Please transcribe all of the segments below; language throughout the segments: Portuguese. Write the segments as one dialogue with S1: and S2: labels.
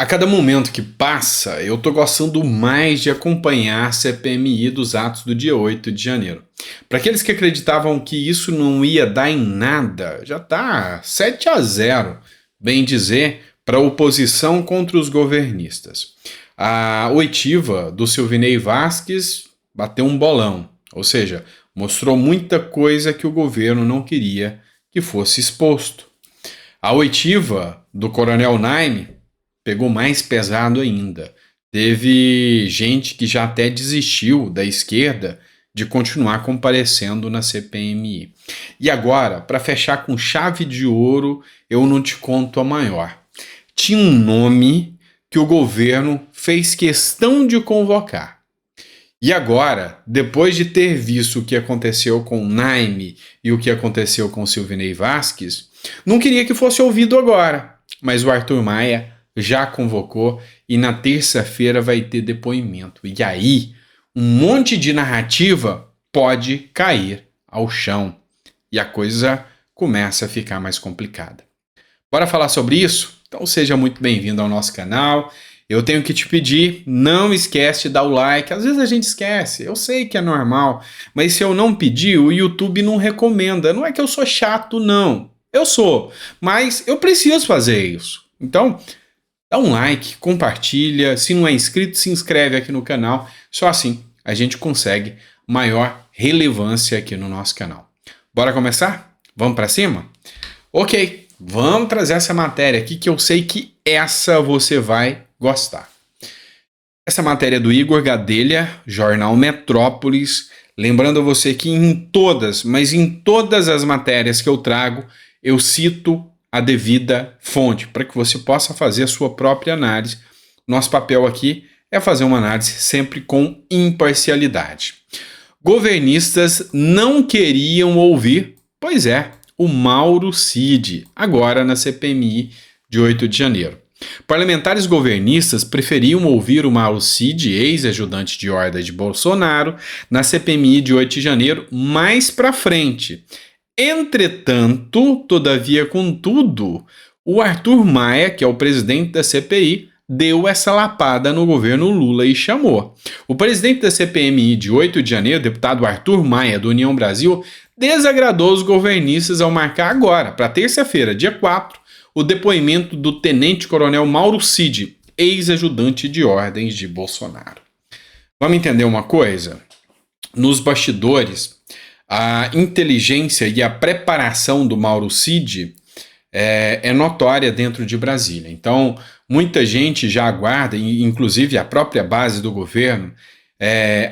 S1: A cada momento que passa, eu tô gostando mais de acompanhar a CPMI dos atos do dia 8 de janeiro. Para aqueles que acreditavam que isso não ia dar em nada, já tá 7-0, bem dizer, para a oposição contra os governistas. A oitiva do Silvinei Vasquez bateu um bolão, ou seja, mostrou muita coisa que o governo não queria que fosse exposto. A oitiva do Coronel Naime pegou mais pesado ainda. Teve gente que já até desistiu da esquerda de continuar comparecendo na CPMI. E agora, para fechar com chave de ouro, eu não te conto a maior. Tinha um nome que o governo fez questão de convocar. E agora, depois de ter visto o que aconteceu com Naime e o que aconteceu com Silvinei Vasquez, não queria que fosse ouvido agora, mas o Arthur Maia já convocou e na terça-feira vai ter depoimento. E aí, um monte de narrativa pode cair ao chão e a coisa começa a ficar mais complicada. Bora falar sobre isso? Então seja muito bem-vindo ao nosso canal. Eu tenho que te pedir, não esquece de dar o like. Às vezes a gente esquece, eu sei que é normal, mas se eu não pedir, o YouTube não recomenda. Não é que eu sou chato, não. Eu sou, mas eu preciso fazer isso. Então, dá um like, compartilha, se não é inscrito, se inscreve aqui no canal. Só assim a gente consegue maior relevância aqui no nosso canal. Bora começar? Vamos para cima? Ok, vamos trazer essa matéria aqui que eu sei que essa você vai gostar. Essa matéria é do Igor Gadelha, jornal Metrópolis. Lembrando a você que em todas, mas em todas as matérias que eu trago, eu cito a devida fonte, para que você possa fazer a sua própria análise. Nosso papel aqui é fazer uma análise sempre com imparcialidade. Governistas não queriam ouvir, pois é, o Mauro Cid, agora na CPMI de 8 de janeiro. Parlamentares governistas preferiam ouvir o Mauro Cid, ex-ajudante de ordem de Bolsonaro, na CPMI de 8 de janeiro, mais para frente. Entretanto, todavia, contudo, o Arthur Maia, que é o presidente da CPI, deu essa lapada no governo Lula e chamou. O presidente da CPMI de 8 de janeiro, deputado Arthur Maia, do União Brasil, desagradou os governistas ao marcar agora, para terça-feira, dia 4, o depoimento do tenente-coronel Mauro Cid, ex-ajudante de ordens de Bolsonaro. Vamos entender uma coisa? Nos bastidores, a inteligência e a preparação do Mauro Cid é notória dentro de Brasília. Então, muita gente já aguarda, inclusive a própria base do governo,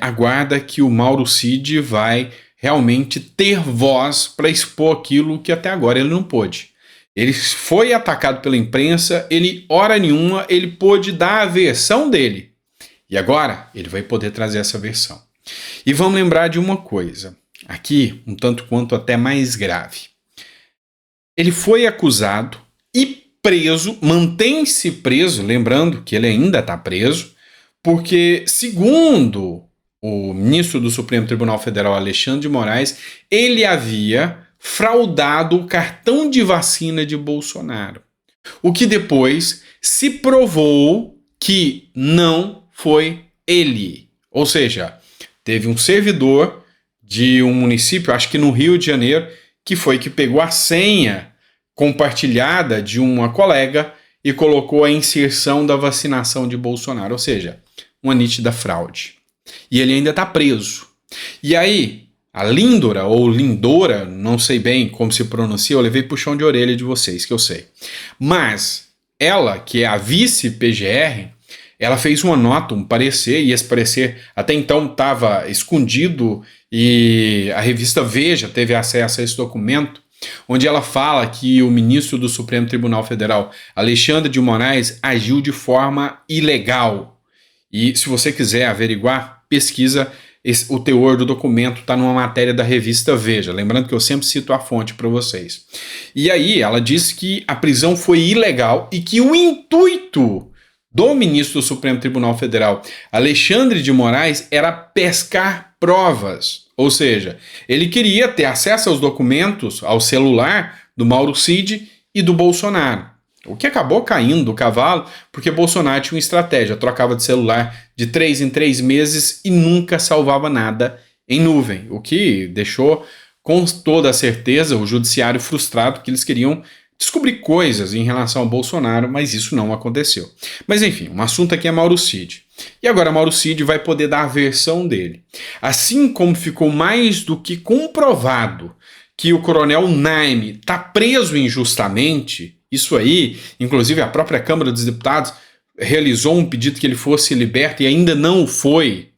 S1: aguarda que o Mauro Cid vai realmente ter voz para expor aquilo que até agora ele não pôde. Ele foi atacado pela imprensa, ele, hora nenhuma, ele pôde dar a versão dele. E agora, ele vai poder trazer essa versão. E vamos lembrar de uma coisa. Aqui, um tanto quanto até mais grave. Ele foi acusado e preso, mantém-se preso, lembrando que ele ainda está preso, porque, segundo o ministro do Supremo Tribunal Federal, Alexandre de Moraes, ele havia fraudado o cartão de vacina de Bolsonaro. O que depois se provou que não foi ele. Ou seja, teve um servidor de um município, acho que no Rio de Janeiro, que foi que pegou a senha compartilhada de uma colega e colocou a inserção da vacinação de Bolsonaro, ou seja, uma nítida fraude. E ele ainda está preso. E aí, a Lindora, ou Lindora, não sei bem como se pronuncia, eu levei puxão de orelha de vocês, que eu sei. Mas ela, que é a vice-PGR, ela fez uma nota, um parecer, e esse parecer até então estava escondido e a revista Veja teve acesso a esse documento, onde ela fala que o ministro do Supremo Tribunal Federal, Alexandre de Moraes, agiu de forma ilegal. E se você quiser averiguar, pesquisa, o teor do documento está numa matéria da revista Veja, lembrando que eu sempre cito a fonte para vocês. E aí ela disse que a prisão foi ilegal e que o intuito do ministro do Supremo Tribunal Federal, Alexandre de Moraes, era pescar provas. Ou seja, ele queria ter acesso aos documentos, ao celular do Mauro Cid e do Bolsonaro. O que acabou caindo do cavalo, porque Bolsonaro tinha uma estratégia, trocava de celular de 3 em 3 meses e nunca salvava nada em nuvem, o que deixou com toda a certeza o judiciário frustrado, que eles queriam descobrir coisas em relação ao Bolsonaro, mas isso não aconteceu. Mas enfim, um assunto aqui é Mauro Cid. E agora Mauro Cid vai poder dar a versão dele. Assim como ficou mais do que comprovado que o coronel Naime está preso injustamente, isso aí, inclusive a própria Câmara dos Deputados realizou um pedido que ele fosse liberto e ainda não foi.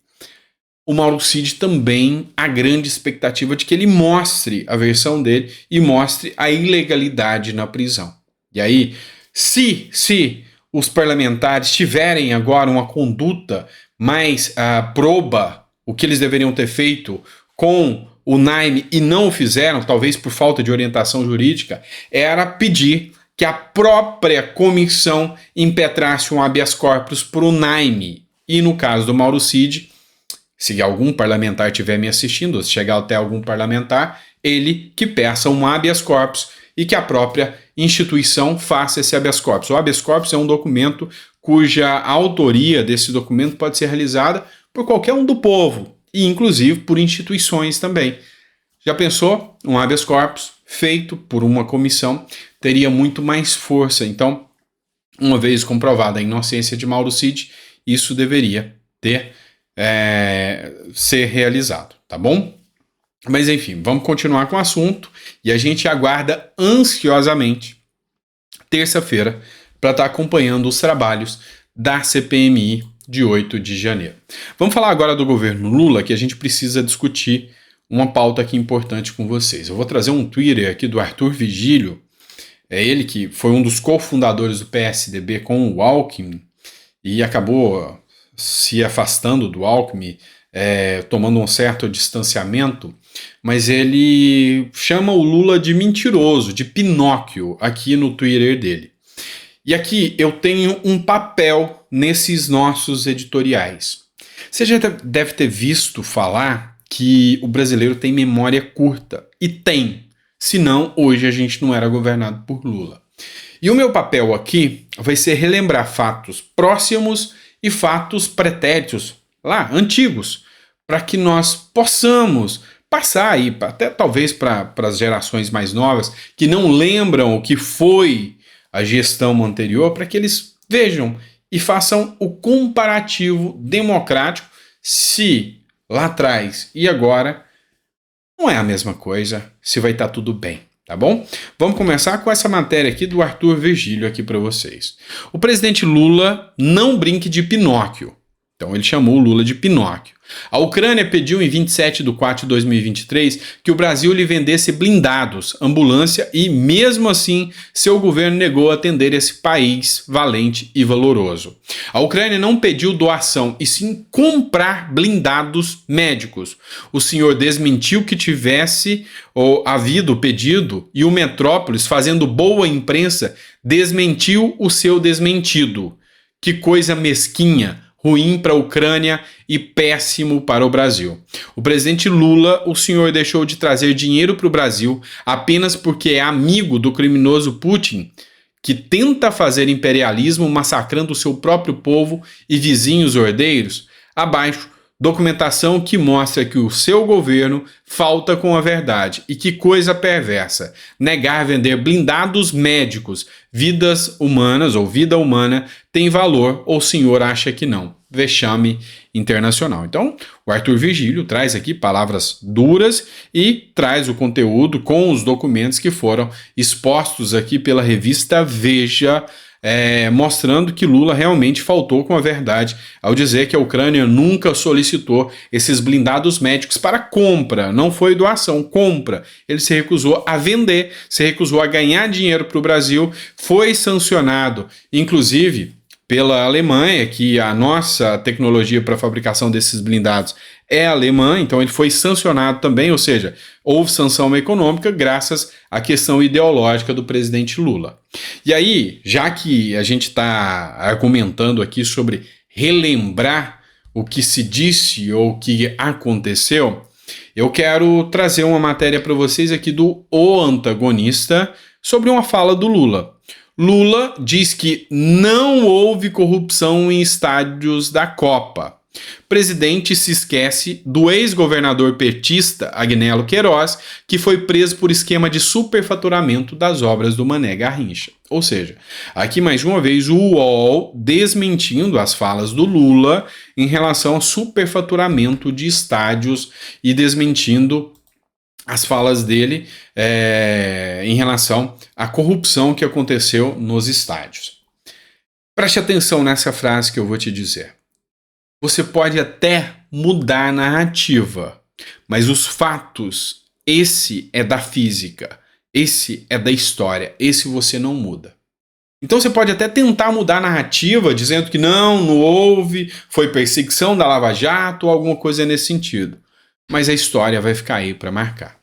S1: O Mauro Cid também há grande expectativa de que ele mostre a versão dele e mostre a ilegalidade na prisão. E aí, se os parlamentares tiverem agora uma conduta mais proba, o que eles deveriam ter feito com o Naime e não o fizeram, talvez por falta de orientação jurídica, era pedir que a própria comissão impetrasse um habeas corpus para o Naime. E no caso do Mauro Cid, se algum parlamentar estiver me assistindo, se chegar até algum parlamentar, ele que peça um habeas corpus e que a própria instituição faça esse habeas corpus. O habeas corpus é um documento cuja autoria desse documento pode ser realizada por qualquer um do povo, e inclusive por instituições também. Já pensou? Um habeas corpus feito por uma comissão teria muito mais força. Então, uma vez comprovada a inocência de Mauro Cid, isso deveria ser realizado, tá bom? Mas enfim, vamos continuar com o assunto e a gente aguarda ansiosamente terça-feira para estar acompanhando os trabalhos da CPMI de 8 de janeiro. Vamos falar agora do governo Lula, que a gente precisa discutir uma pauta aqui importante com vocês. Eu vou trazer um Twitter aqui do Arthur Vigílio, é ele que foi um dos cofundadores do PSDB com o Alckmin e acabou se afastando do Alckmin, tomando um certo distanciamento, mas ele chama o Lula de mentiroso, de Pinóquio, aqui no Twitter dele. E aqui eu tenho um papel nesses nossos editoriais. Você já deve ter visto falar que o brasileiro tem memória curta, e tem, senão hoje a gente não era governado por Lula. E o meu papel aqui vai ser relembrar fatos próximos e fatos pretéritos, antigos, para que nós possamos passar aí, até talvez para as gerações mais novas, que não lembram o que foi a gestão anterior, para que eles vejam e façam o comparativo democrático se lá atrás e agora não é a mesma coisa, se vai estar tudo bem. Tá bom? Vamos começar com essa matéria aqui do Arthur Vigílio aqui para vocês. O presidente Lula não brinque de Pinóquio. Então ele chamou o Lula de Pinóquio. A Ucrânia pediu em 27 de 4 de 2023 que o Brasil lhe vendesse blindados, ambulância e, mesmo assim, seu governo negou atender esse país valente e valoroso. A Ucrânia não pediu doação, e sim comprar blindados médicos. O senhor desmentiu que tivesse havido pedido e o Metrópolis, fazendo boa imprensa, desmentiu o seu desmentido. Que coisa mesquinha! Ruim para a Ucrânia e péssimo para o Brasil. O presidente Lula, o senhor deixou de trazer dinheiro para o Brasil apenas porque é amigo do criminoso Putin, que tenta fazer imperialismo massacrando o seu próprio povo e vizinhos ordeiros? Abaixo, documentação que mostra que o seu governo falta com a verdade. E que coisa perversa, negar vender blindados médicos, vidas humanas ou vida humana tem valor, ou o senhor acha que não? Vexame internacional. Então, o Arthur Vigílio traz aqui palavras duras e traz o conteúdo com os documentos que foram expostos aqui pela revista Veja, mostrando que Lula realmente faltou com a verdade ao dizer que a Ucrânia nunca solicitou esses blindados médicos para compra, não foi doação, compra. Ele se recusou a vender, se recusou a ganhar dinheiro para o Brasil, foi sancionado, inclusive, pela Alemanha, que a nossa tecnologia para a fabricação desses blindados é alemã, então ele foi sancionado também, ou seja, houve sanção econômica graças à questão ideológica do presidente Lula. E aí, já que a gente está argumentando aqui sobre relembrar o que se disse ou o que aconteceu, eu quero trazer uma matéria para vocês aqui do O Antagonista sobre uma fala do Lula. Lula diz que não houve corrupção em estádios da Copa. Presidente se esquece do ex-governador petista Agnello Queiroz, que foi preso por esquema de superfaturamento das obras do Mané Garrincha. Ou seja, aqui mais uma vez o UOL desmentindo as falas do Lula em relação ao superfaturamento de estádios e desmentindo as falas dele em relação à corrupção que aconteceu nos estádios. Preste atenção nessa frase que eu vou te dizer. Você pode até mudar a narrativa, mas os fatos, esse é da física, esse é da história, esse você não muda. Então você pode até tentar mudar a narrativa, dizendo que não houve, foi perseguição da Lava Jato ou alguma coisa nesse sentido. Mas a história vai ficar aí para marcar.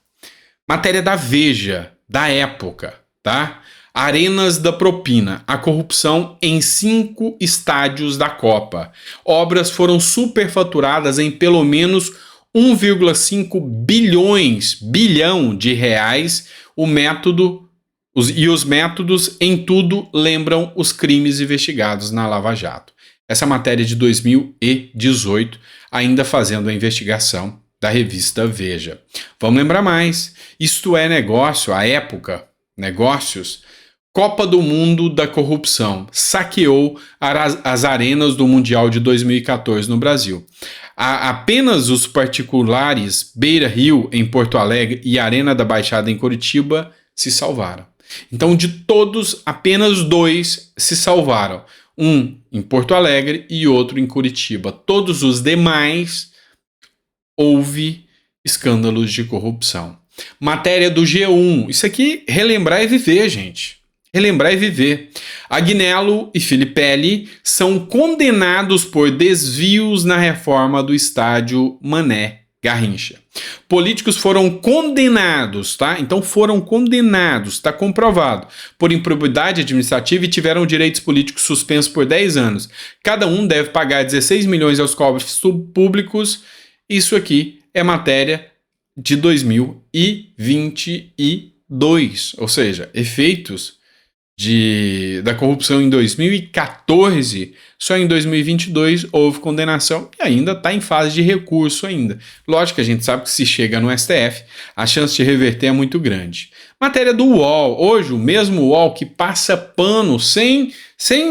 S1: Matéria da Veja, da época, tá? Arenas da propina, a corrupção em 5 estádios da Copa. Obras foram superfaturadas em pelo menos 1,5 bilhão de reais. Os métodos em tudo lembram os crimes investigados na Lava Jato. Essa matéria de 2018, ainda fazendo a investigação da revista Veja. Vamos lembrar mais. Isto é Negócio, a época, negócios. Copa do Mundo da Corrupção saqueou as arenas do Mundial de 2014 no Brasil. Apenas os particulares Beira Rio, em Porto Alegre, e Arena da Baixada, em Curitiba, se salvaram. Então, de todos, apenas 2 se salvaram. Um em Porto Alegre e outro em Curitiba. Todos os demais, houve escândalos de corrupção. Matéria do G1. Isso aqui, relembrar e viver, gente. Relembrar e viver. Agnello e Filipelli são condenados por desvios na reforma do estádio Mané Garrincha. Políticos foram condenados, tá? Então foram condenados, tá comprovado, por improbidade administrativa e tiveram direitos políticos suspensos por 10 anos. Cada um deve pagar 16 milhões aos cofres públicos. Isso aqui é matéria de 2022, ou seja, efeitos da corrupção em 2014, só em 2022 houve condenação e ainda está em fase de recurso ainda. Lógico que a gente sabe que se chega no STF, a chance de reverter é muito grande. Matéria do UOL, hoje o mesmo UOL que passa pano sem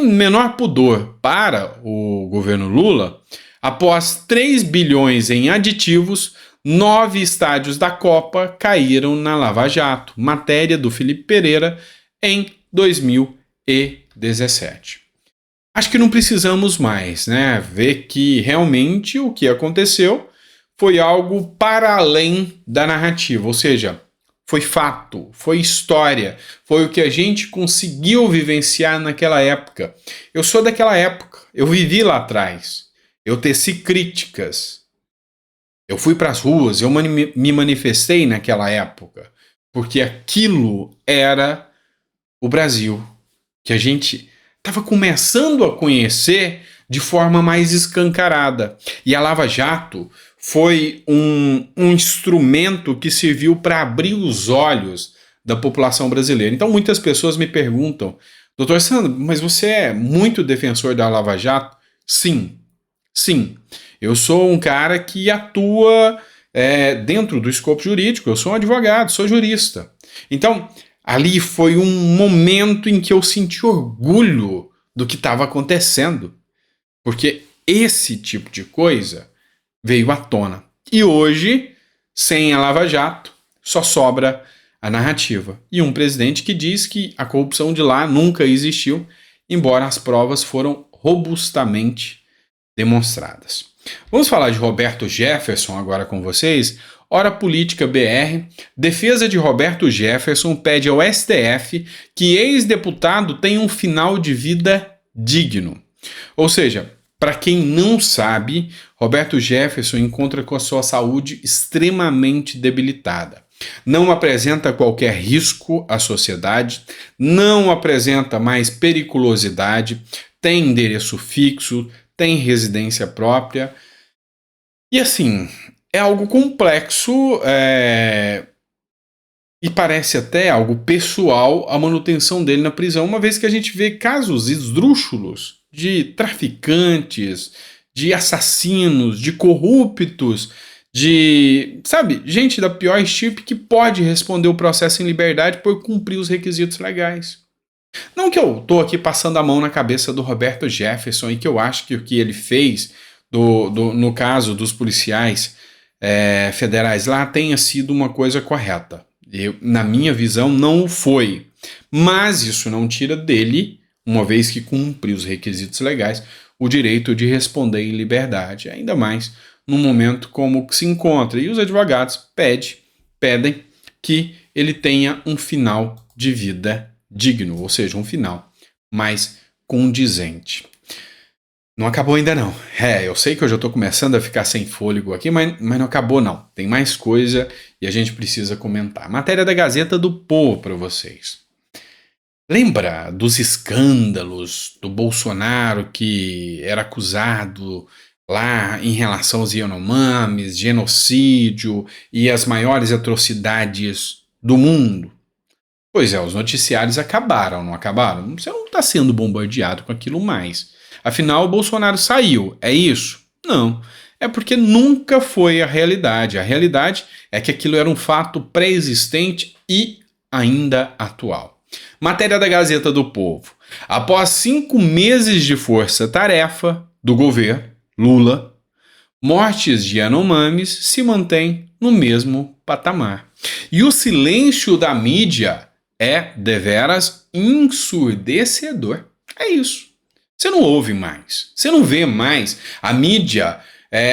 S1: menor pudor para o governo Lula, após 3 bilhões em aditivos, 9 estádios da Copa caíram na Lava Jato. Matéria do Felipe Pereira em 2017. Acho que não precisamos mais, né? Ver que realmente o que aconteceu foi algo para além da narrativa, ou seja, foi fato, foi história, foi o que a gente conseguiu vivenciar naquela época. Eu sou daquela época, eu vivi lá atrás, eu teci críticas, eu fui para as ruas, eu me manifestei naquela época, porque aquilo era o Brasil, que a gente estava começando a conhecer de forma mais escancarada. E a Lava Jato foi um instrumento que serviu para abrir os olhos da população brasileira. Então muitas pessoas me perguntam, doutor Sandro, mas você é muito defensor da Lava Jato? Sim. Eu sou um cara que atua dentro do escopo jurídico, eu sou um advogado, sou jurista. Então, ali foi um momento em que eu senti orgulho do que estava acontecendo, porque esse tipo de coisa veio à tona. E hoje, sem a Lava Jato, só sobra a narrativa. E um presidente que diz que a corrupção de lá nunca existiu, embora as provas foram robustamente demonstradas. Vamos falar de Roberto Jefferson agora com vocês. Hora Política BR, defesa de Roberto Jefferson pede ao STF que ex-deputado tenha um final de vida digno. Ou seja, para quem não sabe, Roberto Jefferson encontra com a sua saúde extremamente debilitada. Não apresenta qualquer risco à sociedade, não apresenta mais periculosidade, tem endereço fixo, tem residência própria. E assim, é algo complexo E parece até algo pessoal a manutenção dele na prisão, uma vez que a gente vê casos esdrúxulos de traficantes, de assassinos, de corruptos, de, sabe, gente da pior estirpe que pode responder o processo em liberdade por cumprir os requisitos legais. Não que eu tô aqui passando a mão na cabeça do Roberto Jefferson e que eu acho que o que ele fez no caso dos policiais federais lá tenha sido uma coisa correta. Na minha visão, não o foi. Mas isso não tira dele, uma vez que cumpre os requisitos legais, o direito de responder em liberdade, ainda mais num momento como o que se encontra. E os advogados pedem que ele tenha um final de vida digno, ou seja, um final mais condizente. Não acabou ainda não. Eu sei que eu já estou começando a ficar sem fôlego aqui, mas não acabou não. Tem mais coisa e a gente precisa comentar. Matéria da Gazeta do Povo para vocês. Lembra dos escândalos do Bolsonaro que era acusado lá em relação aos Yanomamis, genocídio e as maiores atrocidades do mundo? Pois é, os noticiários acabaram, não acabaram? Você não está sendo bombardeado com aquilo mais. Afinal, o Bolsonaro saiu, é isso? Não. É porque nunca foi a realidade. A realidade é que aquilo era um fato pré-existente e ainda atual. Matéria da Gazeta do Povo. Após 5 meses de força-tarefa do governo Lula, mortes de Yanomamis se mantêm no mesmo patamar. E o silêncio da mídia é deveras ensurdecedor. É isso. Você não ouve mais, você não vê mais a mídia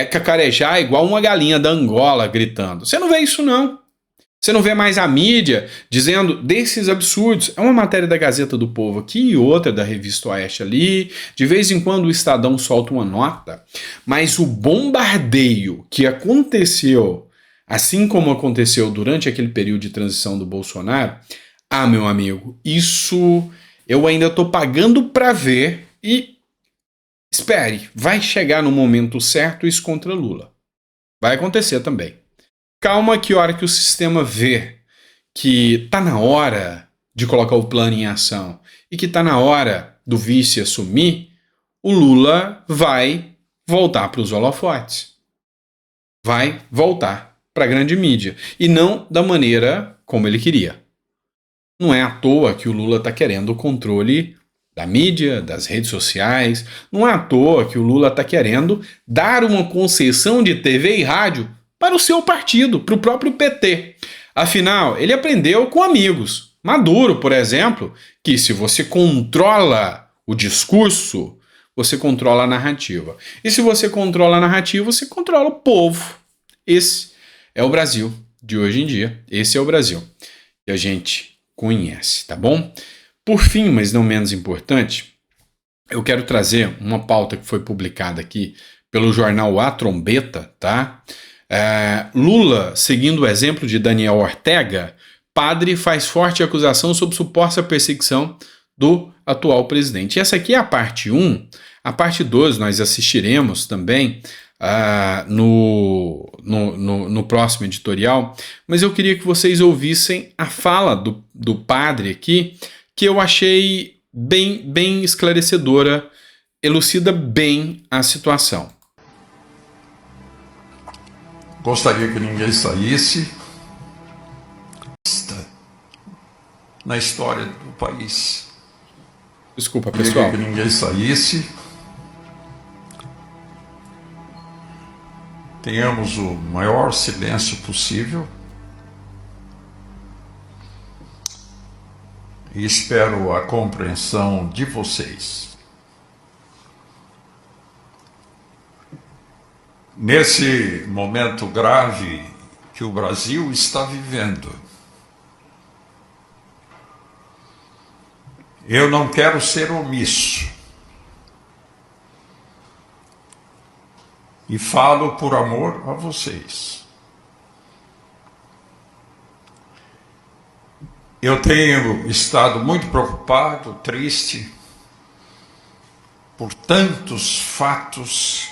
S1: cacarejar igual uma galinha da Angola gritando. Você não vê isso não. Você não vê mais a mídia dizendo desses absurdos. É uma matéria da Gazeta do Povo aqui e outra da Revista Oeste ali. De vez em quando o Estadão solta uma nota. Mas o bombardeio que aconteceu, assim como aconteceu durante aquele período de transição do Bolsonaro, meu amigo, isso eu ainda estou pagando para ver. E espere, vai chegar no momento certo isso contra Lula. Vai acontecer também. Calma que a hora que o sistema vê que tá na hora de colocar o plano em ação e que tá na hora do vice assumir, o Lula vai voltar para os holofotes. Vai voltar para a grande mídia. E não da maneira como ele queria. Não é à toa que o Lula está querendo o controle da mídia, das redes sociais. Não é à toa que o Lula está querendo dar uma concessão de TV e rádio para o seu partido, para o próprio PT. Afinal, ele aprendeu com amigos. Maduro, por exemplo, que se você controla o discurso, você controla a narrativa. E se você controla a narrativa, você controla o povo. Esse é o Brasil de hoje em dia. Esse é o Brasil que a gente conhece, tá bom? Por fim, mas não menos importante, eu quero trazer uma pauta que foi publicada aqui pelo jornal A Trombeta, tá? Lula, seguindo o exemplo de Daniel Ortega, padre faz forte acusação sobre suposta perseguição do atual presidente. E essa aqui é a parte 1. A parte 2 nós assistiremos também no próximo editorial, mas eu queria que vocês ouvissem a fala do padre aqui, que eu achei bem esclarecedora, elucida bem a situação.
S2: Gostaria que ninguém saísse na história do país.
S1: Desculpa, pessoal.
S2: Gostaria que ninguém saísse. Tenhamos o maior silêncio possível. E espero a compreensão de vocês. Nesse momento grave que o Brasil está vivendo, eu não quero ser omisso. E falo por amor a vocês. Eu tenho estado muito preocupado, triste, por tantos fatos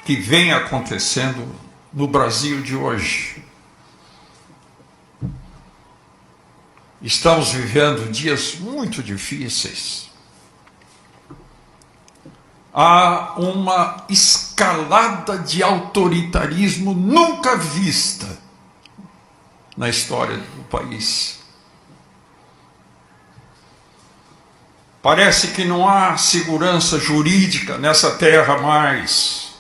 S2: que vêm acontecendo no Brasil de hoje. Estamos vivendo dias muito difíceis. Há uma escalada de autoritarismo nunca vista na história do país. Parece que não há segurança jurídica nessa terra mais.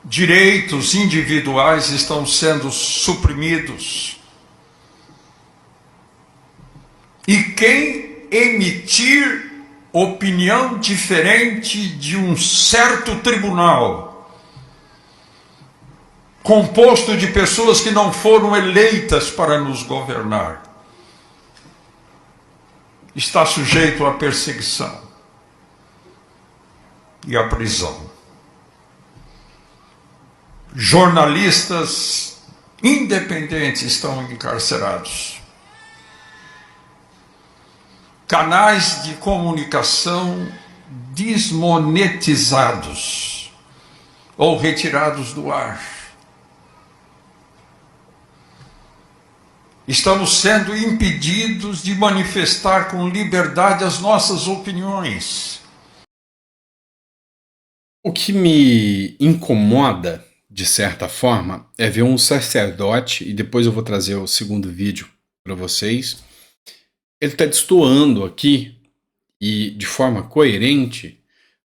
S2: Direitos individuais estão sendo suprimidos. E quem emitir opinião diferente de um certo tribunal, composto de pessoas que não foram eleitas para nos governar, está sujeito à perseguição e à prisão. Jornalistas independentes estão encarcerados. Canais de comunicação desmonetizados ou retirados do ar. Estamos sendo impedidos de manifestar com liberdade as nossas opiniões.
S1: O que me incomoda, de certa forma, é ver um sacerdote, e depois eu vou trazer o segundo vídeo para vocês. Ele está destoando aqui, e de forma coerente,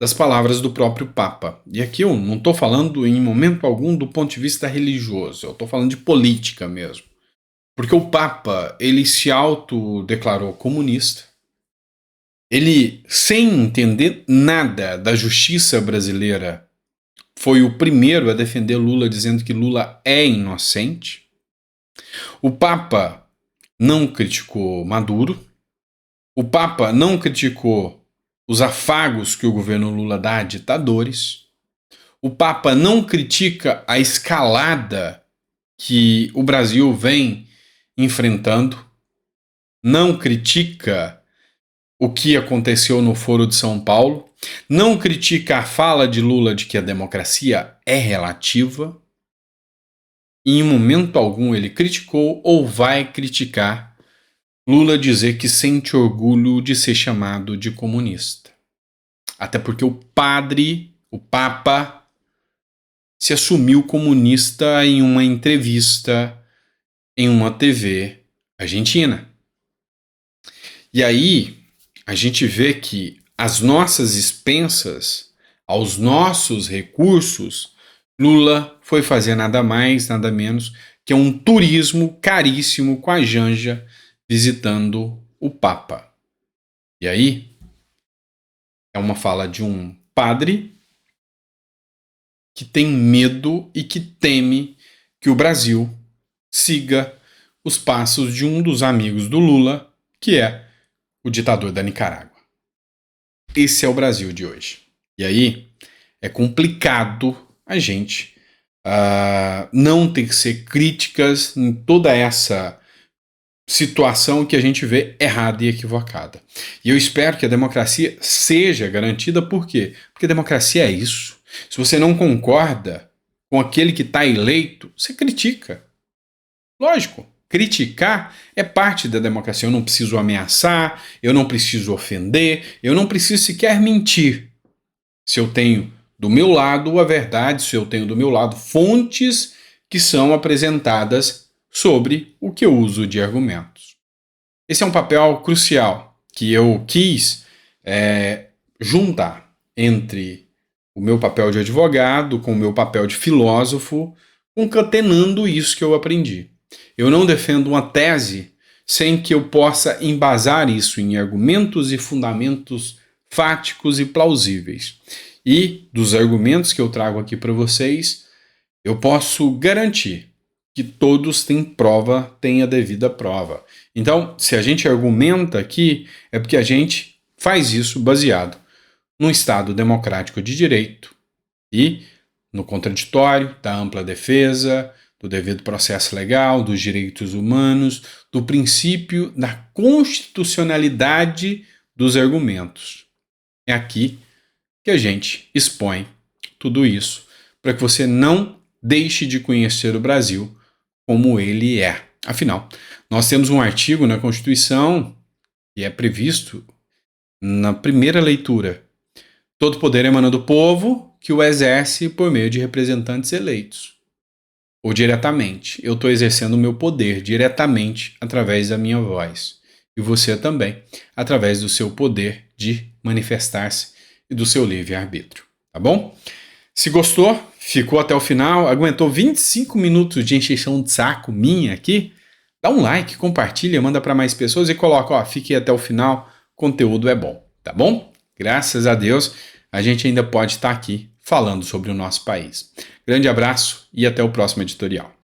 S1: das palavras do próprio Papa. E aqui eu não estou falando em momento algum do ponto de vista religioso, eu estou falando de política mesmo. Porque o Papa, ele se autodeclarou comunista, ele, sem entender nada da justiça brasileira, foi o primeiro a defender Lula, dizendo que Lula é inocente. O Papa não criticou Maduro. O Papa não criticou os afagos que o governo Lula dá a ditadores. O Papa não critica a escalada que o Brasil vem enfrentando. Não critica o que aconteceu no Foro de São Paulo. Não critica a fala de Lula de que a democracia é relativa. E em momento algum ele criticou ou vai criticar Lula dizer que sente orgulho de ser chamado de comunista. Até porque o Papa, se assumiu comunista em uma entrevista em uma TV argentina. E aí a gente vê que às nossas expensas, aos nossos recursos, Lula foi fazer nada mais, nada menos que um turismo caríssimo com a Janja visitando o Papa. E aí é uma fala de um padre que tem medo e que teme que o Brasil siga os passos de um dos amigos do Lula, que é o ditador da Nicarágua. Esse é o Brasil de hoje. E aí é complicado a gente não ter que ser críticas em toda essa situação que a gente vê errada e equivocada. E eu espero que a democracia seja garantida, por quê? Porque a democracia é isso. Se você não concorda com aquele que está eleito, você critica. Lógico, criticar é parte da democracia. Eu não preciso ameaçar, eu não preciso ofender, eu não preciso sequer mentir. Se eu tenho do meu lado a verdade, se eu tenho do meu lado fontes que são apresentadas sobre o que eu uso de argumentos. Esse é um papel crucial que eu quis juntar entre o meu papel de advogado com o meu papel de filósofo, concatenando isso que eu aprendi. Eu não defendo uma tese sem que eu possa embasar isso em argumentos e fundamentos fáticos e plausíveis. E dos argumentos que eu trago aqui para vocês, eu posso garantir que todos têm a devida prova. Então, se a gente argumenta aqui, é porque a gente faz isso baseado num Estado democrático de direito e no contraditório, da ampla defesa, do devido processo legal, dos direitos humanos, do princípio da constitucionalidade dos argumentos. É aqui que a gente expõe tudo isso, para que você não deixe de conhecer o Brasil como ele é. Afinal, nós temos um artigo na Constituição que é previsto na primeira leitura. Todo poder emana do povo, que o exerce por meio de representantes eleitos. Ou diretamente. Eu estou exercendo o meu poder diretamente através da minha voz. E você também, através do seu poder de manifestar-se e do seu livre-arbítrio. Tá bom? Se gostou, ficou até o final, aguentou 25 minutos de encheção de saco minha aqui, dá um like, compartilha, manda para mais pessoas e coloca, ó, fique até o final, conteúdo é bom, tá bom? Graças a Deus, a gente ainda pode estar aqui falando sobre o nosso país. Grande abraço e até o próximo editorial.